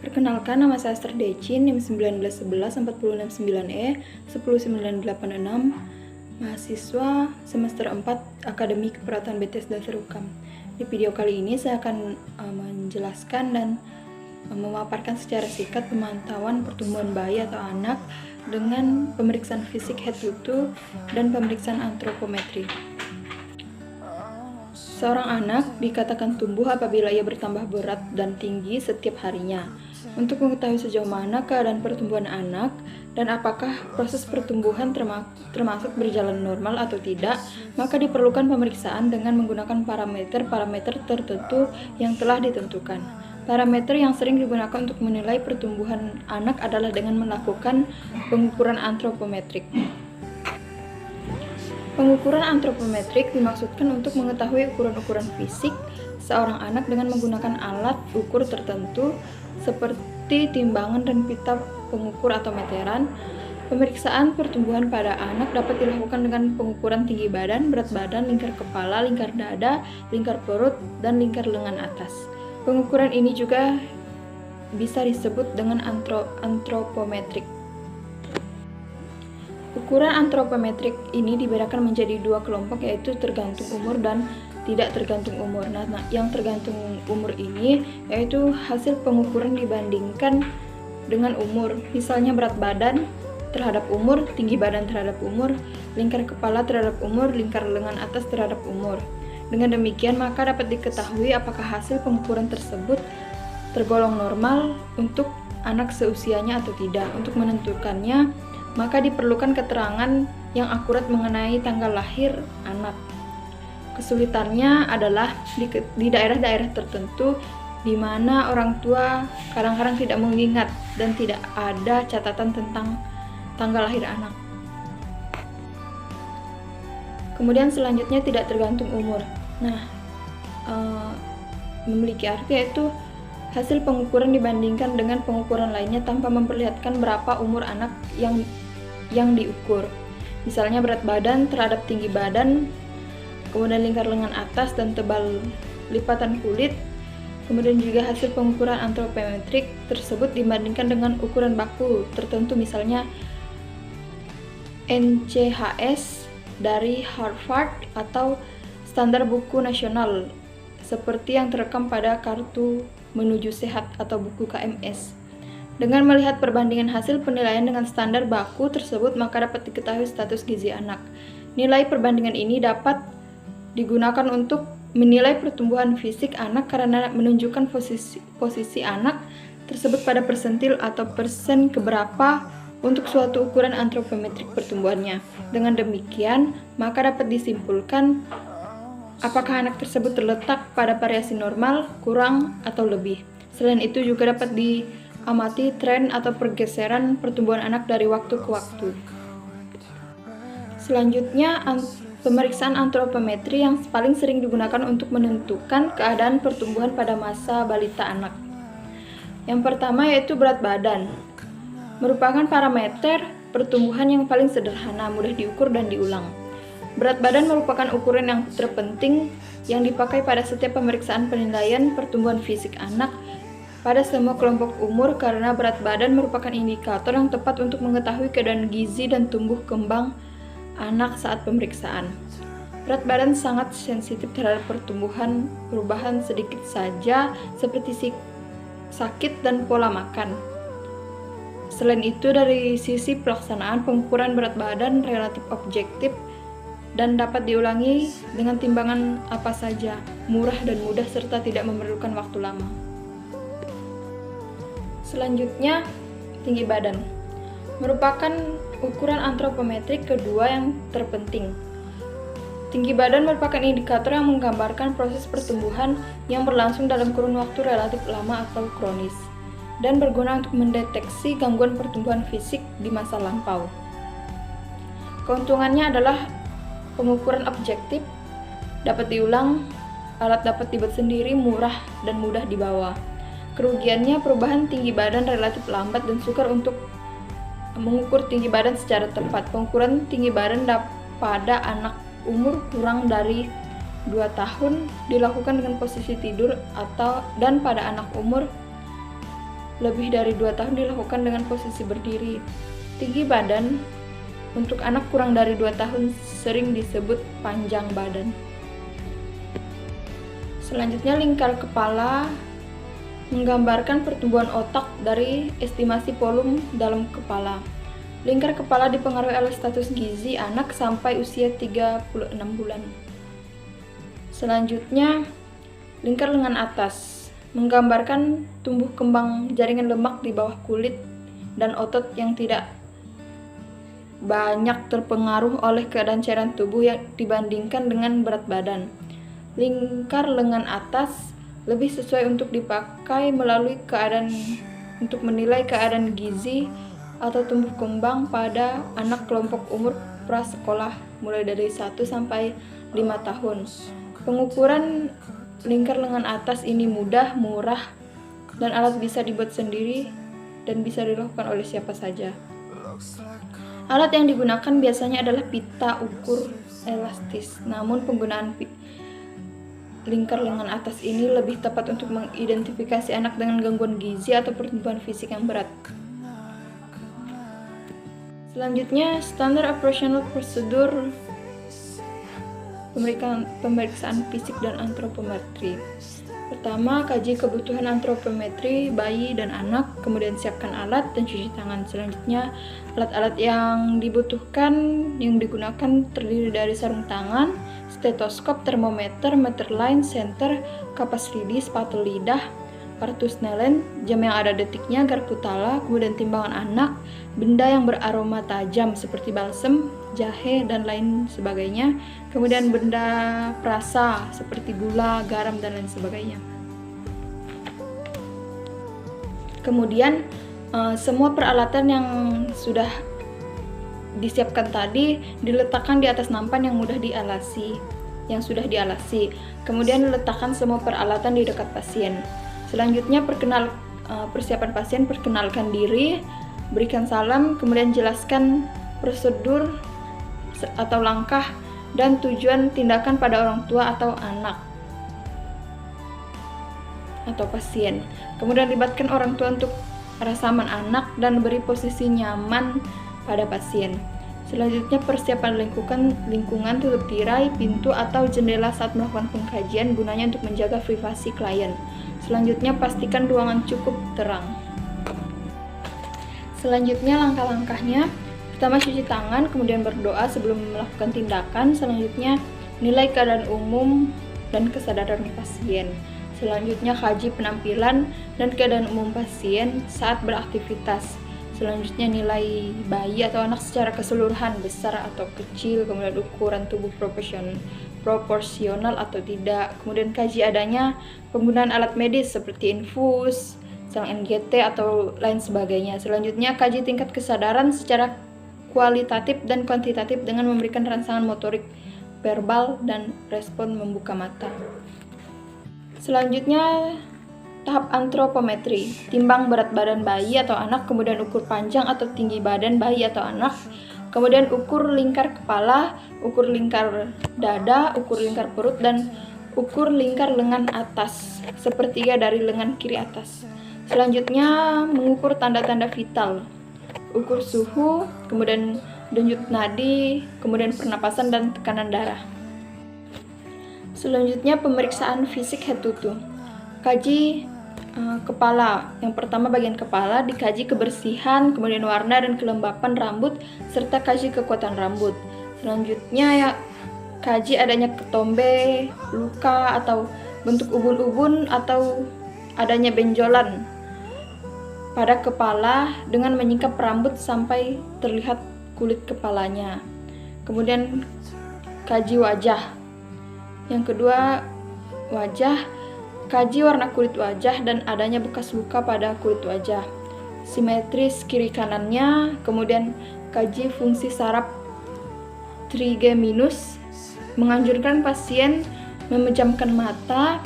Perkenalkan, nama saya Esther Decin, NIM 1911-469E 10986, mahasiswa semester 4 Akademi Keperawatan BTS Dasar UKAM. Di video kali ini saya akan menjelaskan dan memaparkan secara singkat pemantauan pertumbuhan bayi atau anak dengan pemeriksaan fisik head to toe dan pemeriksaan antropometri. Seorang anak dikatakan tumbuh apabila ia bertambah berat dan tinggi setiap harinya. Untuk mengetahui sejauh mana keadaan pertumbuhan anak dan apakah proses pertumbuhan termasuk berjalan normal atau tidak, maka diperlukan pemeriksaan dengan menggunakan parameter tertentu yang telah ditentukan. Parameter yang sering digunakan untuk menilai pertumbuhan anak adalah dengan melakukan pengukuran antropometrik. Pengukuran antropometrik dimaksudkan untuk mengetahui ukuran-ukuran fisik seorang anak dengan menggunakan alat ukur tertentu seperti timbangan dan pita pengukur atau meteran. Pemeriksaan pertumbuhan pada anak dapat dilakukan dengan pengukuran tinggi badan, berat badan, lingkar kepala, lingkar dada, lingkar perut, dan lingkar lengan atas. Pengukuran ini juga bisa disebut dengan antropometrik. Ukuran antropometrik ini dibedakan menjadi dua kelompok, yaitu tergantung umur dan tidak tergantung umur. Nah, yang tergantung umur ini yaitu hasil pengukuran dibandingkan dengan umur. Misalnya berat badan terhadap umur, tinggi badan terhadap umur, lingkar kepala terhadap umur, lingkar lengan atas terhadap umur. Dengan demikian, maka dapat diketahui apakah hasil pengukuran tersebut tergolong normal untuk anak seusianya atau tidak. Untuk menentukannya, maka diperlukan keterangan yang akurat mengenai tanggal lahir anak. Kesulitannya adalah di daerah-daerah tertentu di mana orang tua kadang-kadang tidak mengingat dan tidak ada catatan tentang tanggal lahir anak. Kemudian selanjutnya tidak tergantung umur. Nah, memiliki arti yaitu hasil pengukuran dibandingkan dengan pengukuran lainnya tanpa memperlihatkan berapa umur anak yang diukur. Misalnya berat badan terhadap tinggi badan, kemudian lingkar lengan atas dan tebal lipatan kulit. Kemudian juga hasil pengukuran antropometrik tersebut dibandingkan dengan ukuran baku tertentu, misalnya NCHS dari Harvard atau standar buku nasional seperti yang terekam pada kartu menuju sehat atau buku KMS. Dengan melihat perbandingan hasil penilaian dengan standar baku tersebut, maka dapat diketahui status gizi anak. Nilai perbandingan ini dapat digunakan untuk menilai pertumbuhan fisik anak karena menunjukkan posisi anak tersebut pada persentil atau persen keberapa untuk suatu ukuran antropometrik pertumbuhannya. Dengan demikian, maka dapat disimpulkan apakah anak tersebut terletak pada variasi normal, kurang, atau lebih. Selain itu juga dapat diamati tren atau pergeseran pertumbuhan anak dari waktu ke waktu. Selanjutnya, pemeriksaan antropometri yang paling sering digunakan untuk menentukan keadaan pertumbuhan pada masa balita anak. Yang pertama yaitu berat badan. Merupakan parameter pertumbuhan yang paling sederhana, mudah diukur dan diulang. Berat badan merupakan ukuran yang terpenting yang dipakai pada setiap pemeriksaan penilaian pertumbuhan fisik anak pada semua kelompok umur karena berat badan merupakan indikator yang tepat untuk mengetahui keadaan gizi dan tumbuh kembang anak saat pemeriksaan. Berat badan sangat sensitif terhadap perubahan sedikit saja seperti sakit dan pola makan. Selain itu, dari sisi pelaksanaan, pengukuran berat badan relatif objektif dan dapat diulangi dengan timbangan apa saja, murah dan mudah serta tidak memerlukan waktu lama. Selanjutnya, tinggi badan merupakan ukuran antropometrik kedua yang terpenting. Tinggi badan merupakan indikator yang menggambarkan proses pertumbuhan yang berlangsung dalam kurun waktu relatif lama atau kronis dan berguna untuk mendeteksi gangguan pertumbuhan fisik di masa lampau. Keuntungannya adalah pengukuran objektif, dapat diulang, alat dapat dibuat sendiri, murah dan mudah dibawa. Kerugiannya, perubahan tinggi badan relatif lambat dan sukar untuk mengukur tinggi badan secara tepat. Pengukuran tinggi badan pada anak umur kurang dari 2 tahun dilakukan dengan posisi tidur dan pada anak umur lebih dari 2 tahun dilakukan dengan posisi berdiri. Tinggi badan untuk anak kurang dari 2 tahun sering disebut panjang badan. Selanjutnya, lingkar kepala menggambarkan pertumbuhan otak dari estimasi volume dalam kepala. Lingkar kepala dipengaruhi oleh status gizi anak sampai usia 36 bulan. Selanjutnya, lingkar lengan atas menggambarkan tumbuh kembang jaringan lemak di bawah kulit dan otot yang tidak banyak terpengaruh oleh keadaan cairan tubuh yang dibandingkan dengan berat badan. Lingkar lengan atas lebih sesuai untuk dipakai melalui keadaan untuk menilai keadaan gizi atau tumbuh kembang pada anak kelompok umur prasekolah mulai dari 1 sampai 5 tahun. Pengukuran lingkar lengan atas ini mudah, murah, dan alat bisa dibuat sendiri dan bisa dilakukan oleh siapa saja. Alat yang digunakan biasanya adalah pita ukur elastis, namun penggunaan lingkar lengan atas ini lebih tepat untuk mengidentifikasi anak dengan gangguan gizi atau pertumbuhan fisik yang berat. Selanjutnya, standar operational prosedur pemeriksaan fisik dan antropometri. Pertama, kaji kebutuhan antropometri bayi dan anak, kemudian siapkan alat dan cuci tangan. Selanjutnya, alat-alat yang dibutuhkan yang digunakan terdiri dari sarung tangan, stetoskop, termometer, meter line, senter, kapas lidi, spatu lidah, partus nelen, jam yang ada detiknya, garpu tala, kemudian timbangan anak, benda yang beraroma tajam seperti balsem, jahe, dan lain sebagainya, kemudian benda perasa seperti gula, garam, dan lain sebagainya. Kemudian semua peralatan yang sudah disiapkan tadi diletakkan di atas nampan yang sudah dialasi. Kemudian letakkan semua peralatan di dekat pasien. Selanjutnya, persiapan pasien, perkenalkan diri, berikan salam, kemudian jelaskan prosedur atau langkah dan tujuan tindakan pada orang tua atau anak atau pasien. Kemudian libatkan orang tua untuk rasa aman anak dan beri posisi nyaman pada pasien. Selanjutnya, persiapan lingkungan tutup tirai, pintu atau jendela saat melakukan pengkajian gunanya untuk menjaga privasi klien. Selanjutnya, pastikan ruangan cukup terang. Selanjutnya, langkah-langkahnya. Pertama, cuci tangan, kemudian berdoa sebelum melakukan tindakan. Selanjutnya, nilai keadaan umum dan kesadaran pasien. Selanjutnya, kaji penampilan dan keadaan umum pasien saat beraktivitas. Selanjutnya, nilai bayi atau anak secara keseluruhan, besar atau kecil, kemudian ukuran tubuh proporsional atau tidak. Kemudian kaji adanya penggunaan alat medis seperti infus, selang NGT atau lain sebagainya. Selanjutnya, kaji tingkat kesadaran secara kualitatif dan kuantitatif dengan memberikan rangsangan motorik verbal dan respon membuka mata. Selanjutnya, tahap antropometri, timbang berat badan bayi atau anak, kemudian ukur panjang atau tinggi badan bayi atau anak, kemudian ukur lingkar kepala, ukur lingkar dada, ukur lingkar perut, dan ukur lingkar lengan atas, sepertiga dari lengan kiri atas. Selanjutnya, mengukur tanda-tanda vital, ukur suhu, kemudian denyut nadi, kemudian pernapasan dan tekanan darah. Selanjutnya, pemeriksaan fisik head to toe. Kaji kepala. Yang pertama, bagian kepala dikaji kebersihan, kemudian warna dan kelembapan rambut, serta kaji kekuatan rambut. Selanjutnya, ya, kaji adanya ketombe, luka atau bentuk ubun-ubun atau adanya benjolan pada kepala dengan menyingkap rambut sampai terlihat kulit kepalanya. Kemudian kaji wajah. Yang kedua, wajah, kaji warna kulit wajah dan adanya bekas luka pada kulit wajah, simetris kiri kanannya. Kemudian kaji fungsi saraf trigeminus, menganjurkan pasien memejamkan mata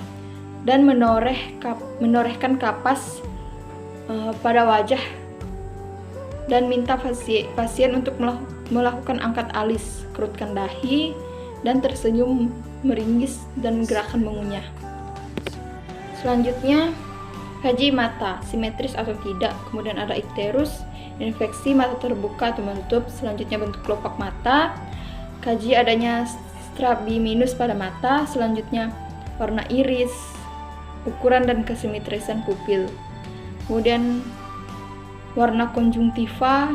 dan menorehkan kapas pada wajah dan minta pasien untuk melakukan angkat alis, kerutkan dahi, dan tersenyum meringis dan gerakan mengunyah. Selanjutnya, Kaji mata, simetris atau tidak. Kemudian ada ikterus, infeksi mata terbuka atau menutup. Selanjutnya bentuk kelopak mata. Kaji adanya strabiminus pada mata. Selanjutnya warna iris, ukuran dan kesimetrisan pupil. Kemudian warna konjungtiva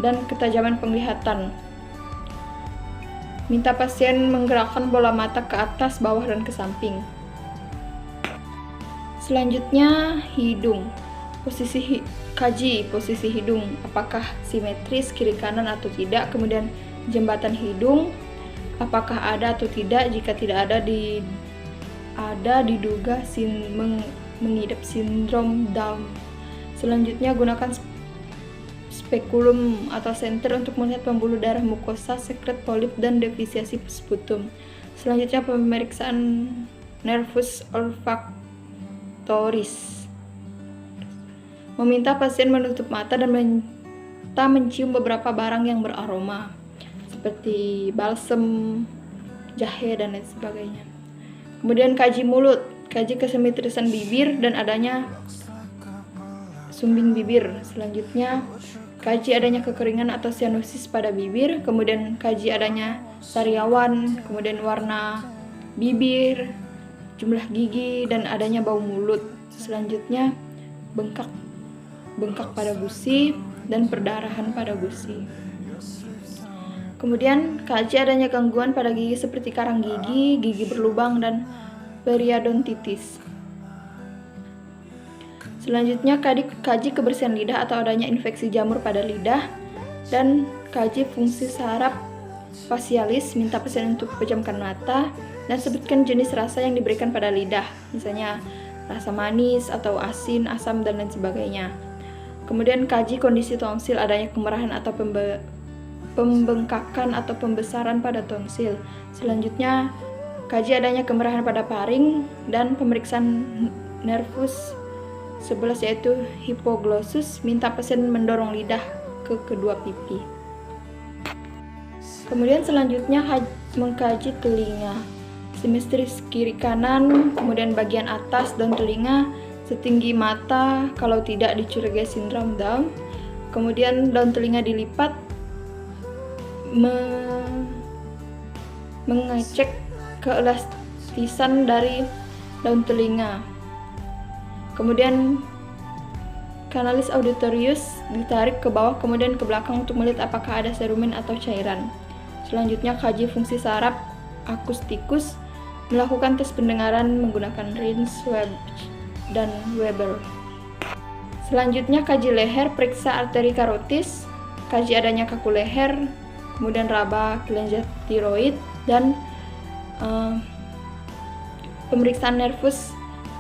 dan ketajaman penglihatan. Minta pasien menggerakkan bola mata ke atas, bawah, dan ke samping. Selanjutnya hidung. Kaji posisi hidung, apakah simetris kiri kanan atau tidak. Kemudian jembatan hidung, apakah ada atau tidak. Jika tidak ada diduga mengidap sindrom Down. Selanjutnya gunakan spekulum atau senter untuk melihat pembuluh darah mukosa, sekret, polip, dan defisiasi sputum. Selanjutnya pemeriksaan nervus olfaktoris. Meminta pasien menutup mata dan minta mencium beberapa barang yang beraroma seperti balsem, jahe, dan lain sebagainya. Kemudian kaji mulut, kaji kesimetrisan bibir dan adanya sumbing bibir. Selanjutnya kaji adanya kekeringan atau sianosis pada bibir, kemudian kaji adanya sariawan, kemudian warna bibir, jumlah gigi, dan adanya bau mulut. Selanjutnya bengkak pada gusi dan perdarahan pada gusi. Kemudian kaji adanya gangguan pada gigi seperti karang gigi, gigi berlubang, dan periodontitis. Selanjutnya kaji kebersihan lidah atau adanya infeksi jamur pada lidah, dan kaji fungsi saraf fasialis, minta pasien untuk pejamkan mata dan sebutkan jenis rasa yang diberikan pada lidah, misalnya rasa manis atau asin, asam, dan lain sebagainya. Kemudian kaji kondisi tonsil, adanya kemerahan atau pembengkakan atau pembesaran pada tonsil. Selanjutnya kaji adanya kemerahan pada paring dan pemeriksaan nervus 11 yaitu hipoglossus, minta pasien mendorong lidah ke kedua pipi. Kemudian selanjutnya mengkaji telinga, simetris kiri kanan, kemudian bagian atas daun telinga setinggi mata kalau tidak dicurigai sindrom Down. Kemudian daun telinga dilipat, mengecek keelastisan dari daun telinga. Kemudian kanalis auditorius ditarik ke bawah kemudian ke belakang untuk melihat apakah ada serumen atau cairan. Selanjutnya kaji fungsi saraf akustikus, melakukan tes pendengaran menggunakan Rins, dan Weber. Selanjutnya kaji leher, periksa arteri karotis, kaji adanya kaku leher, kemudian raba kelenjar tiroid, dan pemeriksaan nervus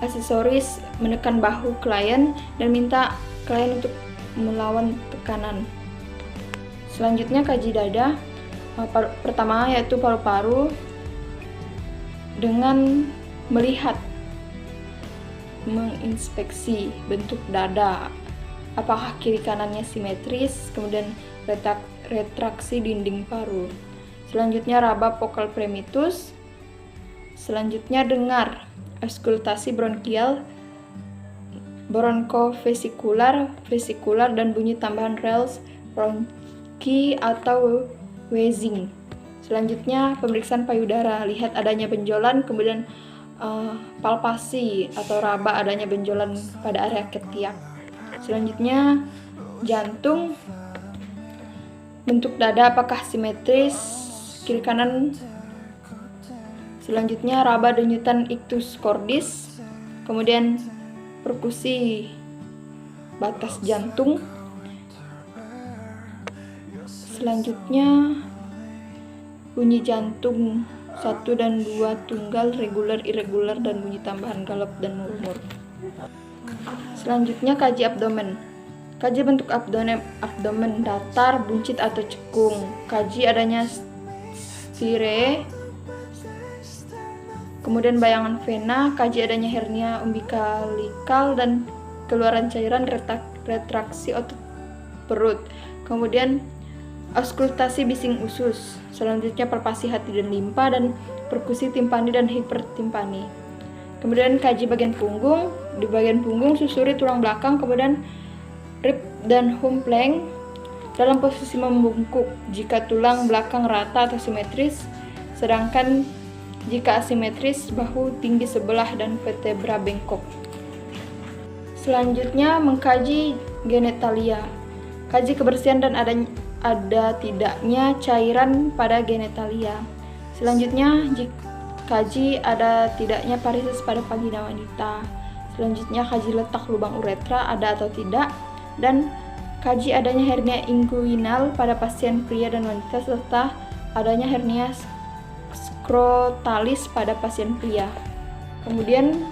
aksesoris, menekan bahu klien dan minta klien untuk melawan tekanan. Selanjutnya kaji dada, pertama yaitu paru-paru dengan melihat, menginspeksi bentuk dada, apakah kiri kanannya simetris, kemudian retraksi dinding paru. Selanjutnya raba vokal primitus. Selanjutnya dengar, auskultasi bronkial, bronkofesikular, vesikular, dan bunyi tambahan rels bronki atau wheezing. Selanjutnya pemeriksaan payudara, lihat adanya benjolan, kemudian palpasi atau raba adanya benjolan pada area ketiak. Selanjutnya jantung, bentuk dada apakah simetris kiri kanan. Selanjutnya raba denyutan ictus cordis, kemudian perkusi batas jantung. Selanjutnya bunyi jantung 1 dan 2 tunggal, reguler, irregular, dan bunyi tambahan galop dan murmur. Selanjutnya kaji abdomen. Kaji bentuk abdomen datar, buncit atau cekung. Kaji adanya stire, kemudian bayangan vena, kaji adanya hernia umbilikal dan keluaran cairan, retraksi otot perut. Kemudian auskultasi bising usus. Selanjutnya palpasi hati dan limpa dan perkusi timpani dan hipertimpani. Kemudian kaji bagian punggung. Di bagian punggung susuri tulang belakang, kemudian rib dan humplang dalam posisi membungkuk jika tulang belakang rata atau simetris, sedangkan jika asimetris bahu tinggi sebelah dan vertebra bengkok. Selanjutnya mengkaji genitalia. Kaji kebersihan dan ada tidaknya cairan pada genitalia. Selanjutnya kaji ada tidaknya varises pada vagina wanita. Selanjutnya kaji letak lubang uretra ada atau tidak, dan kaji adanya hernia inguinal pada pasien pria dan wanita serta adanya hernia skrotalis pada pasien pria. Kemudian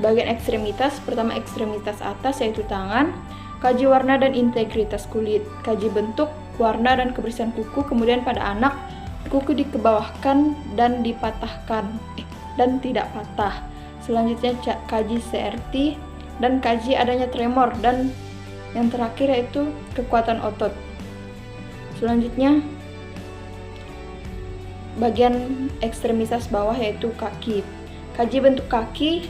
bagian ekstremitas, pertama ekstremitas atas yaitu tangan, kaji warna dan integritas kulit, kaji bentuk, warna dan kebersihan kuku. Kemudian pada anak, kuku dikebawahkan dan dipatahkan dan tidak patah. Selanjutnya kaji CRT dan kaji adanya tremor, dan yang terakhir yaitu kekuatan otot. Selanjutnya bagian ekstremitas bawah yaitu kaki. Kaji bentuk kaki,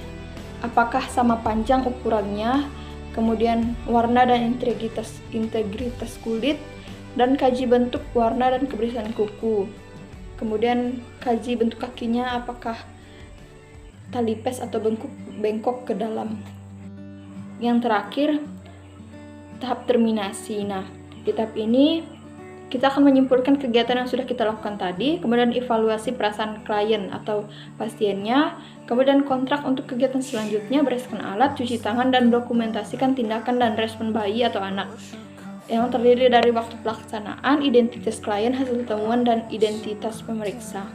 apakah sama panjang ukurannya, kemudian warna dan integritas kulit, dan kaji bentuk, warna dan kebersihan kuku. Kemudian kaji bentuk kakinya, apakah talipes atau bengkok ke dalam. Yang terakhir tahap terminasi. Nah, di tahap ini kita akan menyimpulkan kegiatan yang sudah kita lakukan tadi, kemudian evaluasi perasaan klien atau pasiennya, kemudian kontrak untuk kegiatan selanjutnya, bereskan alat, cuci tangan, dan dokumentasikan tindakan dan respon bayi atau anak. Yang terdiri dari waktu pelaksanaan, identitas klien, hasil temuan, dan identitas pemeriksa.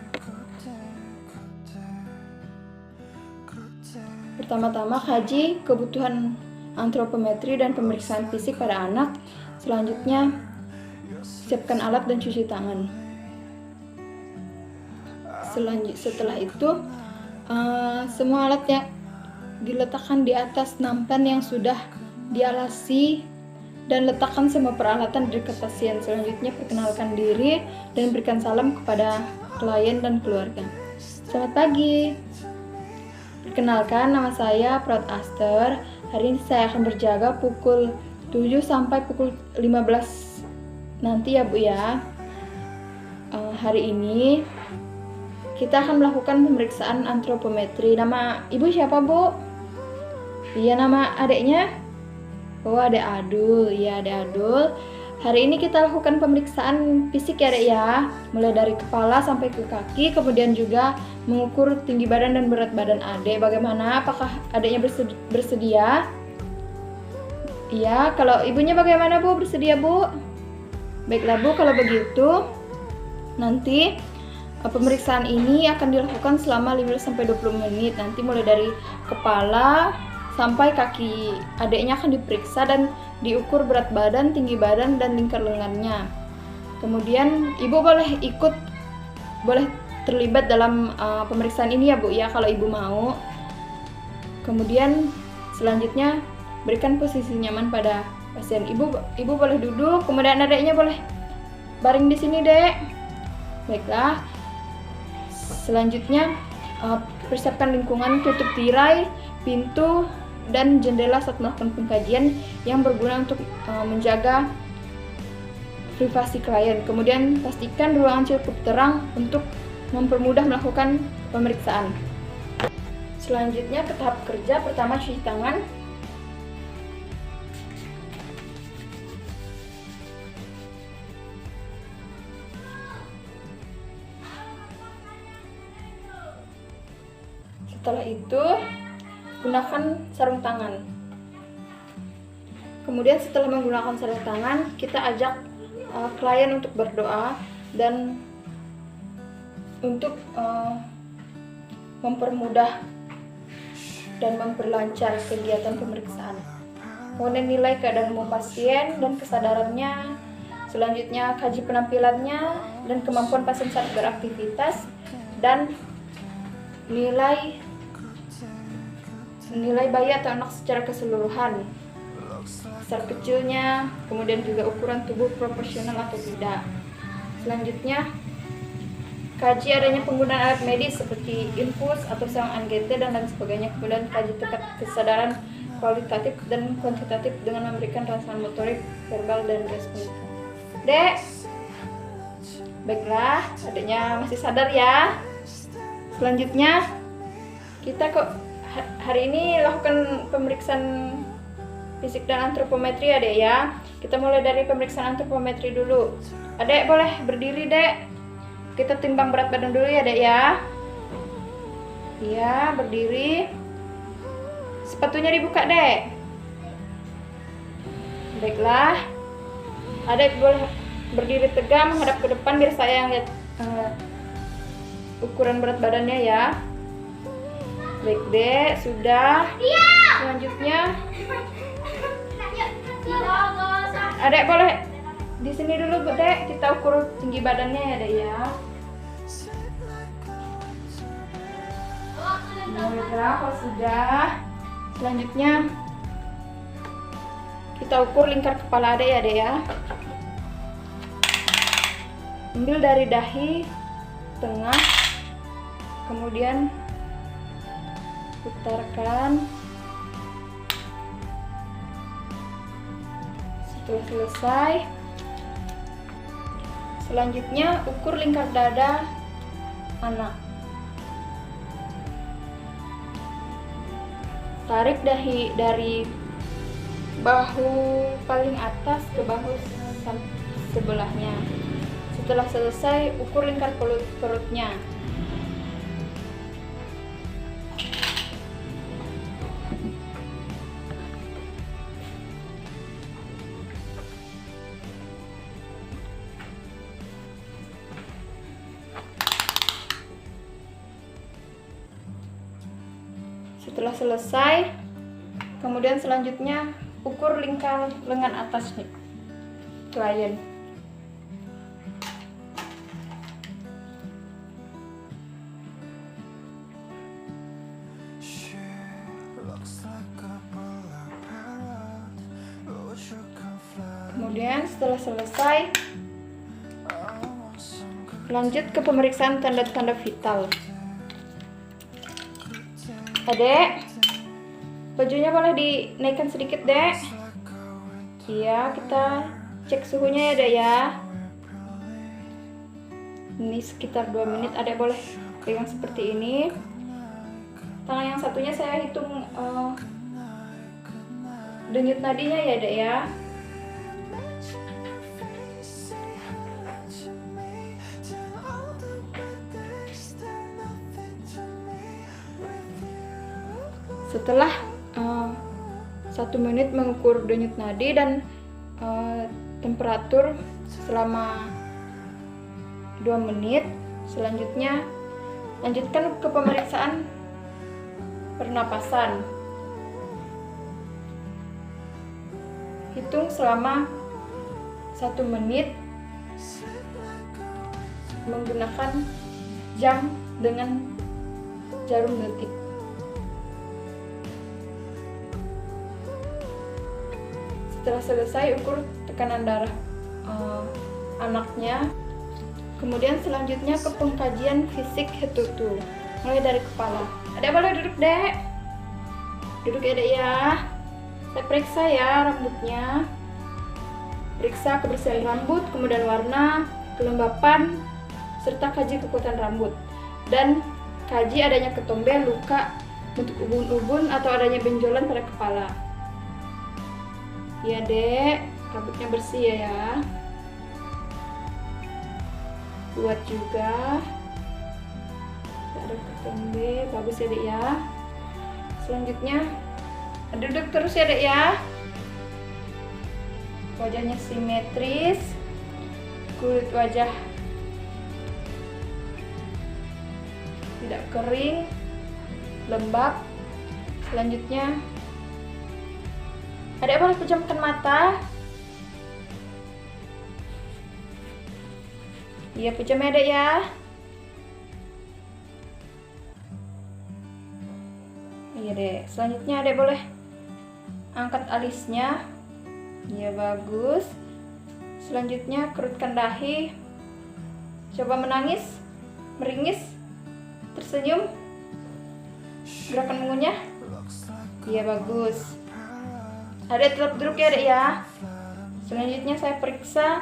Pertama-tama kaji kebutuhan antropometri dan pemeriksaan fisik pada anak. Selanjutnya siapkan alat dan cuci tangan. Setelah itu semua alatnya diletakkan di atas nampan yang sudah dialasi dan letakkan semua peralatan di dekat pasien. Selanjutnya perkenalkan diri dan berikan salam kepada klien dan keluarga. Selamat pagi. Perkenalkan, nama saya Prot Aster. Hari ini saya akan berjaga pukul 7 sampai pukul 15 nanti ya Bu ya. Hari ini kita akan melakukan pemeriksaan antropometri. Nama Ibu siapa Bu? Iya, nama adiknya? Oh, Adek Adul. Iya, Adek Adul. Hari ini kita lakukan pemeriksaan fisik ya Dek ya. Mulai dari kepala sampai ke kaki, kemudian juga mengukur tinggi badan dan berat badan Adek. Bagaimana? Apakah adiknya bersedia? Iya, kalau ibunya bagaimana Bu? Bersedia Bu? Baiklah Bu, kalau begitu nanti pemeriksaan ini akan dilakukan selama 15-20 menit. Nanti mulai dari kepala sampai kaki adiknya akan diperiksa dan diukur berat badan, tinggi badan, dan lingkar lengannya. Kemudian ibu boleh terlibat dalam pemeriksaan ini ya Bu ya, kalau ibu mau. Kemudian selanjutnya berikan posisi nyaman pada pasien. Ibu boleh duduk, kemudian adiknya boleh baring di sini Dek. Baiklah. Selanjutnya persiapkan lingkungan, tutup tirai, pintu, dan jendela saat melakukan pengkajian yang berguna untuk menjaga privasi klien. Kemudian pastikan ruangan cukup terang untuk mempermudah melakukan pemeriksaan. Selanjutnya ke tahap kerja. Pertama cuci tangan. Setelah itu gunakan sarung tangan. Kemudian setelah menggunakan sarung tangan, kita ajak klien untuk berdoa dan untuk mempermudah dan memperlancar kegiatan pemeriksaan. Kemudian nilai keadaan umum pasien dan kesadarannya. Selanjutnya kaji penampilannya dan kemampuan pasien saat beraktivitas, dan nilai bayi atau anak secara keseluruhan, besar kecilnya, kemudian juga ukuran tubuh proporsional atau tidak. Selanjutnya kaji adanya penggunaan alat medis seperti infus atau selang ANGT dan lain sebagainya. Kemudian kaji tingkat kesadaran kualitatif dan kuantitatif dengan memberikan rangsangan motorik, verbal, dan respons. Dek, baiklah, adiknya masih sadar ya. Selanjutnya kita hari ini lakukan pemeriksaan fisik dan antropometri ya dek ya. Kita mulai dari pemeriksaan antropometri dulu. Adek boleh berdiri dek. Kita timbang berat badan dulu ya dek ya. Iya, berdiri. Sepatunya dibuka dek. Baiklah. Adek boleh berdiri tegak menghadap ke depan biar saya yang lihat ukuran berat badannya ya. Baik dek, sudah. Selanjutnya adek boleh di sini dulu bu dek, kita ukur tinggi badannya ya dek ya. Baiklah, kalau sudah, selanjutnya kita ukur lingkar kepala adek ya dek ya. Ambil dari dahi tengah, kemudian putarkan. Setelah selesai, selanjutnya ukur lingkar dada anak. Tarik dahi dari bahu paling atas ke bahu sebelahnya. Setelah selesai, ukur lingkar perutnya. Setelah selesai, kemudian selanjutnya ukur lingkar lengan atas nih, klien. Kemudian setelah selesai, lanjut ke pemeriksaan tanda-tanda vital. Adek, bajunya boleh dinaikkan sedikit dek. Iya, kita cek suhunya ya dek ya. Ini sekitar 2 menit. Adek boleh pegang seperti ini. Tangan yang satunya saya hitung denyut nadinya ya dek ya. Setelah 1 menit mengukur denyut nadi dan temperatur selama 2 menit, selanjutnya lanjutkan ke pemeriksaan pernapasan. Hitung selama 1 menit menggunakan jam dengan jarum detik. Setelah selesai, ukur tekanan darah anaknya. Kemudian selanjutnya ke pengkajian fisik head to toe, mulai dari kepala. Adek boleh duduk dek. Duduk ya dek ya. Saya periksa ya rambutnya. Periksa kebersihan rambut, kemudian warna, kelembapan, serta kaji kekuatan rambut. Dan kaji adanya ketombe, luka, bentuk ubun-ubun, atau adanya benjolan pada kepala. Ya dek, rambutnya bersih ya. Buat juga. Ada ketombe, bagus ya dek ya. Selanjutnya duduk terus ya dek ya. Wajahnya simetris, kulit wajah tidak kering, lembab. Selanjutnya adek boleh pejamkan mata. Iya, pejam ya adek ya. Iya dek. Selanjutnya adek boleh angkat alisnya. Iya, bagus. Selanjutnya kerutkan dahi. Coba menangis. meringis, tersenyum, gerakan mengunyah. Iya, bagus. Adek tetap duduk ya Dek ya. Selanjutnya saya periksa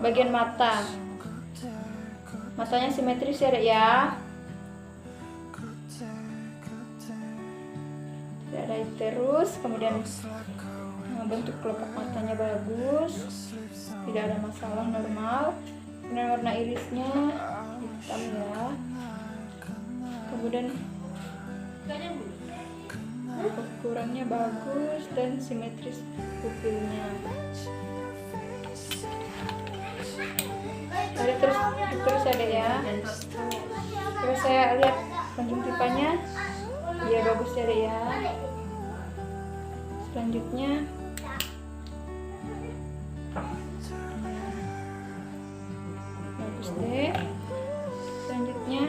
bagian mata. Matanya simetris ya Dek ya. Tidak ada terus. Kemudian bentuk kelopak matanya bagus, tidak ada masalah, normal. Kemudian warna irisnya hitam ya. Kemudian ukurannya bagus dan simetris pupilnya. Ada terus ada ya. Coba saya lihat konjungtivanya. Iya, bagus ya Dek ya. Selanjutnya bagus deh. Selanjutnya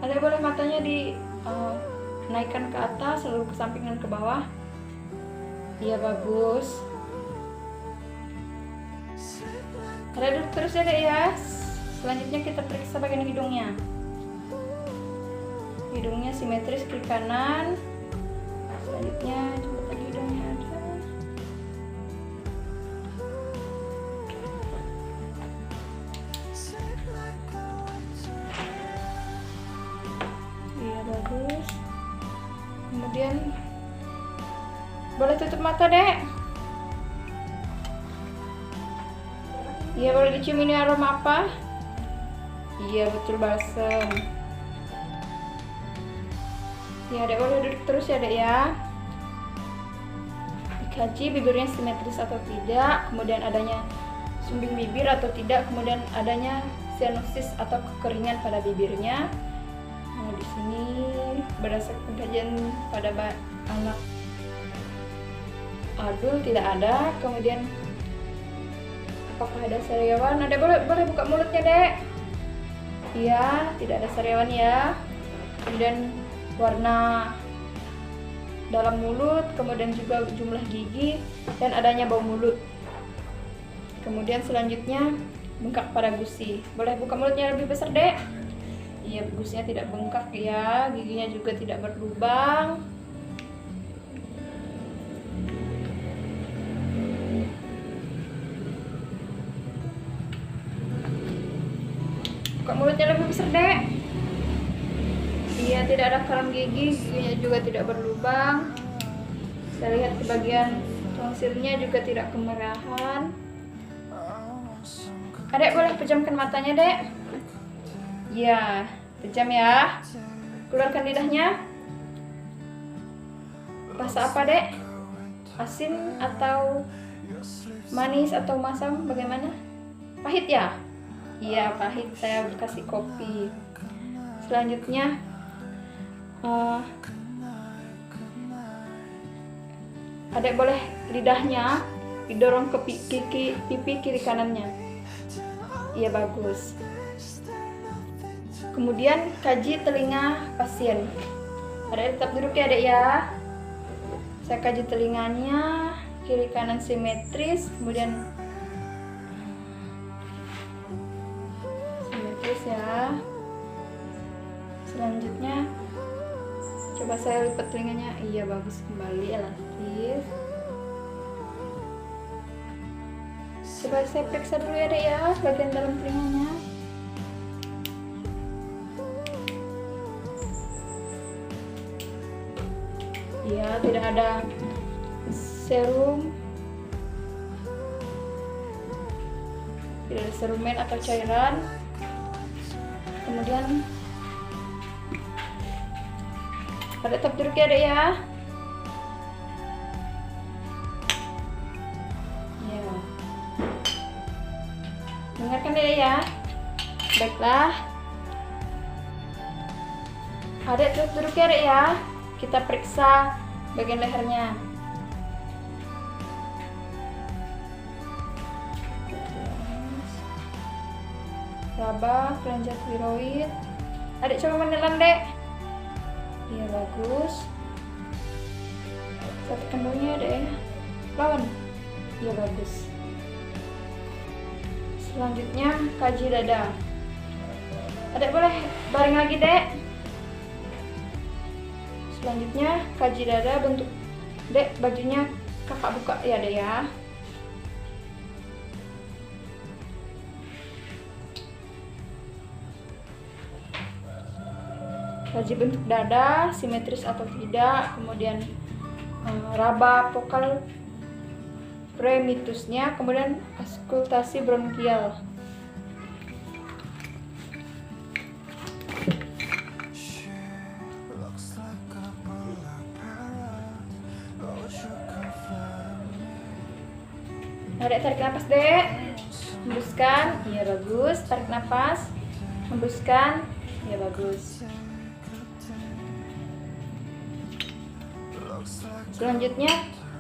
ada boleh matanya di naikkan ke atas, lalu ke samping dan ke bawah. Iya, bagus. Ada duduk terus ya Dek ya. Selanjutnya kita periksa bagian hidungnya. Hidungnya simetris kiri kanan. Selanjutnya coba tadi hidungnya ada. Iya, bagus. Kemudian boleh tutup mata Dek. Iya, boleh dicium, ini aroma apa? Iya, betul, balsam. Ya Dek, boleh duduk terus ya Dek ya. Dikaji bibirnya simetris atau tidak, kemudian adanya sumbing bibir atau tidak, kemudian adanya sinusitis atau kekeringan pada bibirnya. Nah, di sini berdasarkan kajian pada anak adult tidak ada. Kemudian apakah ada sariawan? Ada, boleh buka mulutnya Dek. Iya, tidak ada sariawan ya. Kemudian warna dalam mulut, kemudian juga jumlah gigi dan adanya bau mulut. Kemudian selanjutnya bengkak pada gusi. Boleh buka mulutnya lebih besar Dek. Iya, gusinya tidak bengkak ya, giginya juga tidak berlubang. Buka mulutnya lebih besar Dek. Iya, tidak ada karam gigi, giginya juga tidak berlubang. Saya lihat di bagian tonsirnya juga tidak kemerahan. Adek boleh pejamkan matanya Dek. Iya, pejam ya. Keluarkan lidahnya. Rasa apa Dek? Asin atau manis atau masam, bagaimana? Pahit ya? Iya, pahit, saya kasih kopi. Selanjutnya Adek boleh lidahnya didorong ke pipi kiri kanannya. Iya, bagus. Kemudian kaji telinga pasien. Adek tetap duduk ya Adek ya. Saya kaji telinganya, kiri kanan simetris, kemudian simetris ya. Selanjutnya coba saya lipat telinganya. Iya, bagus, kembali elastis. Coba saya periksa dulu ya Dek ya bagian dalam telinganya. Iya, tidak ada serum, tidak ada serumen atau cairan. Kemudian Adek tetap duduk ya Dek ya. Ya, dengarkan Dek ya. Baiklah, Adek tetap duduk ya Dek ya. Kita periksa bagian lehernya. Laba, kelenjar tiroid. Adek coba menelan Dek. Iya, bagus. Satu kandungnya Dek. Lawan. Iya, bagus. Selanjutnya kaji dada. Adek boleh baring lagi, Dek. Selanjutnya kaji dada bentuk. Dek, bajunya kakak buka ya, Dek ya. Kaji bentuk dada, simetris atau tidak, kemudian raba vokal premitusnya, kemudian auskultasi bronkial. Nah, Dek, tarik nafas, Dek. Hembuskan, iya bagus. Tarik nafas, hembuskan, iya bagus. Selanjutnya,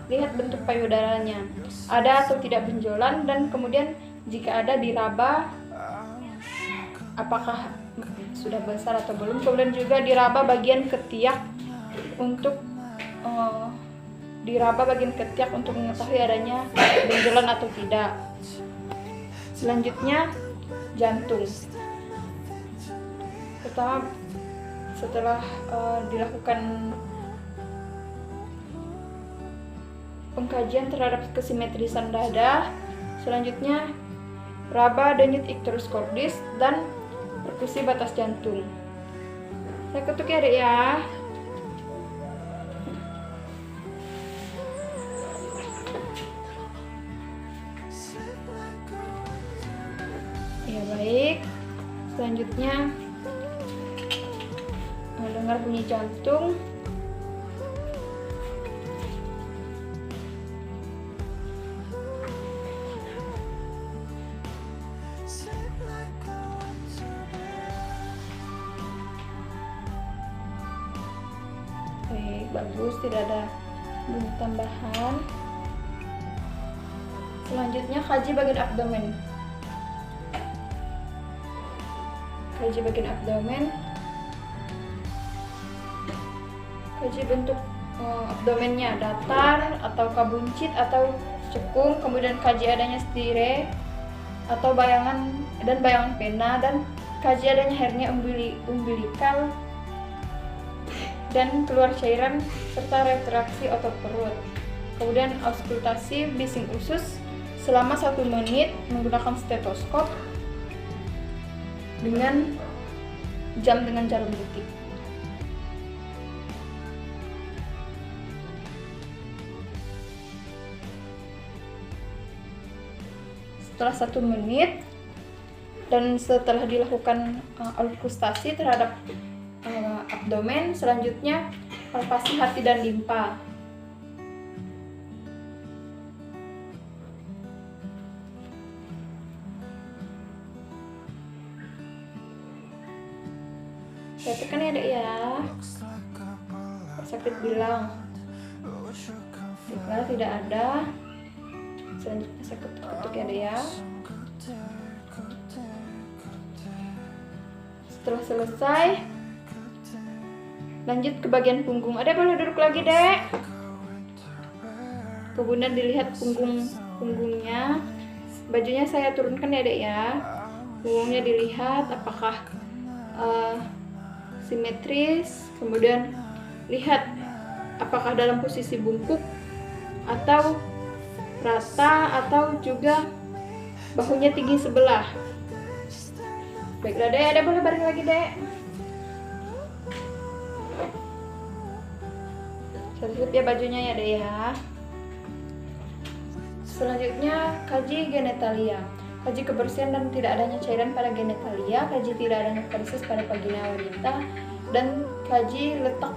lihat bentuk payudaranya. Ada atau tidak benjolan, dan kemudian jika ada diraba apakah sudah besar atau belum. Kemudian juga diraba bagian ketiak untuk mengetahui adanya benjolan atau tidak. Selanjutnya, jantung. Pertama, setelah dilakukan pengkajian terhadap kesimetrisan dada, selanjutnya raba denyut icterus cordis dan perkusi batas jantung. Saya ketuk ya, Dek ya. Ya baik. Selanjutnya dengar bunyi jantung. Baik, bagus, tidak ada bunyi tambahan. Selanjutnya kaji bagian abdomen. Kaji bagian abdomen. Kaji bentuk abdomennya, datar atau buncit atau cekung, kemudian kaji adanya stire atau bayangan pena, dan kaji adanya hernia umbilikal dan keluar cairan serta retraksi otot perut. Kemudian auskultasi bising usus selama 1 menit menggunakan stetoskop dengan jarum detik. Setelah 1 menit dan setelah dilakukan auskultasi terhadap abdomen, selanjutnya palpasi hati dan limpa. Perhatikan ya, Dek ya. Sakit bilang. Jika tidak ada, selanjutnya saya ketuk ya, Dek ya. Setelah selesai, lanjut ke bagian punggung. Ada boleh duduk lagi, Dek. Kemudian dilihat punggungnya. Bajunya saya turunkan ya, Dek ya. Punggungnya dilihat apakah simetris. Kemudian lihat apakah dalam posisi bungkuk atau rata, atau juga bahunya tinggi sebelah. Baiklah, Dek. Ada boleh baring lagi, Dek. Saya tutup ya bajunya ya, Dek ya. Selanjutnya kaji genitalia. Kaji kebersihan dan tidak adanya cairan pada genitalia, kaji tidak adanya varises pada vagina wanita, dan kaji letak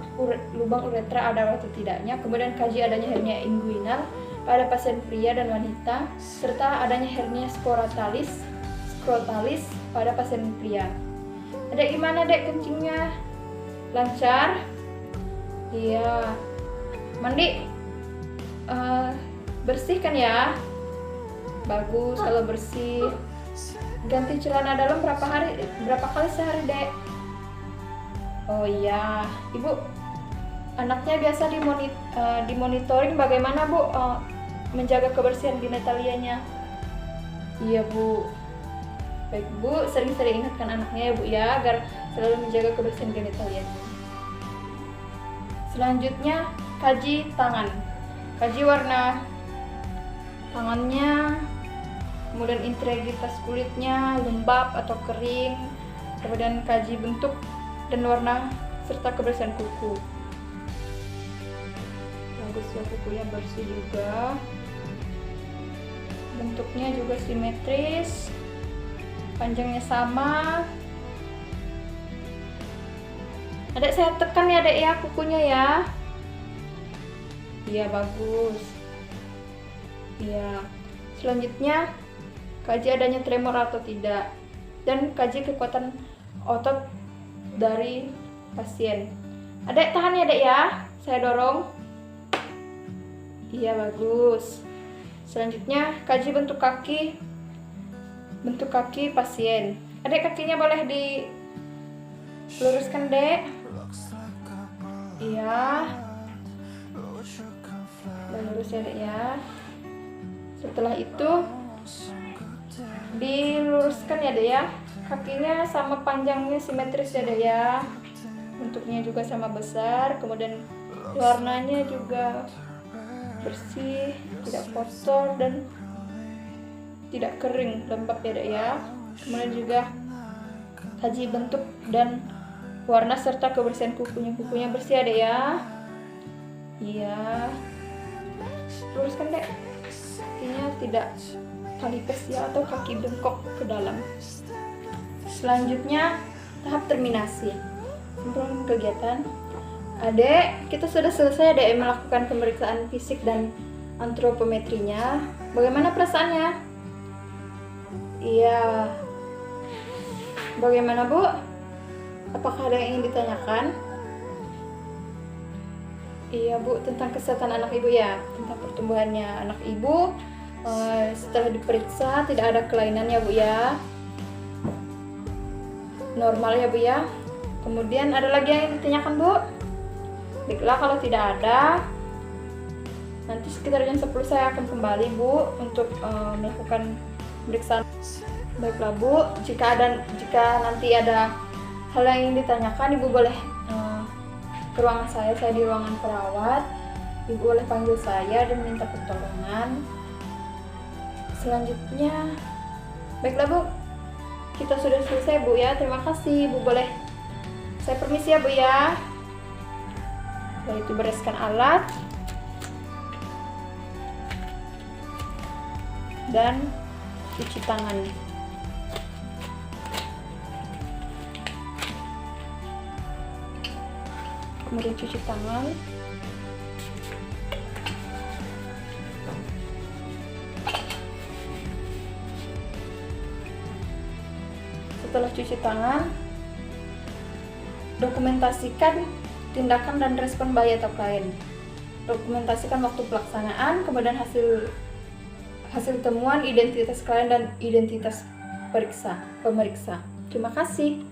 lubang uretra ada atau tidaknya. Kemudian kaji adanya hernia inguinal pada pasien pria dan wanita, serta adanya hernia skrotalis pada pasien pria. Adek gimana, Dek, kencingnya? Lancar? Iya. Mandi bersih kan ya? Bagus kalau bersih. Ganti celana dalam berapa kali sehari, Dek? Oh iya, Ibu anaknya biasa dimonitoring bagaimana, Bu, menjaga kebersihan genitalianya? Iya, Bu. Baik Bu, sering-sering ingatkan anaknya ya Bu ya, agar selalu menjaga kebersihan genitalianya. Selanjutnya, kaji tangan. Kaji warna tangannya, kemudian integritas kulitnya, lembab atau kering, kemudian kaji bentuk dan warna serta kebersihan kuku. Bagus ya, kukunya bersih juga, bentuknya juga simetris, panjangnya sama. Adek, saya tekan ya Dek ya kukunya ya. Iya, bagus. Iya. Selanjutnya, kaji adanya tremor atau tidak, dan kaji kekuatan otot dari pasien. Adek tahan ya Dek ya, saya dorong. Iya, bagus. Selanjutnya, kaji bentuk kaki pasien. Adek, kakinya boleh diluruskan Dek. Iya, dan lurus ya Dek ya. Setelah itu diluruskan ya Dek ya, kakinya sama panjangnya simetris ya Dek ya, bentuknya juga sama besar, kemudian warnanya juga bersih, tidak kotor dan tidak kering, lembab ya Dek ya. Kemudian juga kaji bentuk dan warna serta kebersihan kukunya bersih ya Dek ya. Iya, luruskan Dek, kakinya tidak kalipes ya, atau kaki bengkok ke dalam. Selanjutnya, tahap terminasi. Sebelum kegiatan, Adek, kita sudah selesai Adek melakukan pemeriksaan fisik dan antropometrinya. Bagaimana perasaannya? Iya. Bagaimana Bu? Apakah ada yang ingin ditanyakan? Iya Bu, tentang kesehatan anak Ibu ya, tentang pertumbuhannya anak Ibu. Setelah diperiksa tidak ada kelainan ya Bu ya, normal ya Bu ya. Kemudian ada lagi yang ingin ditanyakan Bu? Baiklah, kalau tidak ada, nanti sekitar jam 10 saya akan kembali Bu untuk melakukan pemeriksaan. Baiklah Bu, jika nanti ada hal yang ingin ditanyakan, Ibu boleh ke ruangan saya di ruangan perawat. Ibu boleh panggil saya dan minta pertolongan. Selanjutnya, baiklah Bu, kita sudah selesai Bu ya. Terima kasih Bu, boleh saya permisi ya Bu ya. Lalu itu bereskan alat dan cuci tangan. Kemudian cuci tangan. Setelah cuci tangan, dokumentasikan tindakan dan respon bayi atau klien. Dokumentasikan waktu pelaksanaan, kemudian hasil temuan, identitas klien dan identitas pemeriksa. Terima kasih.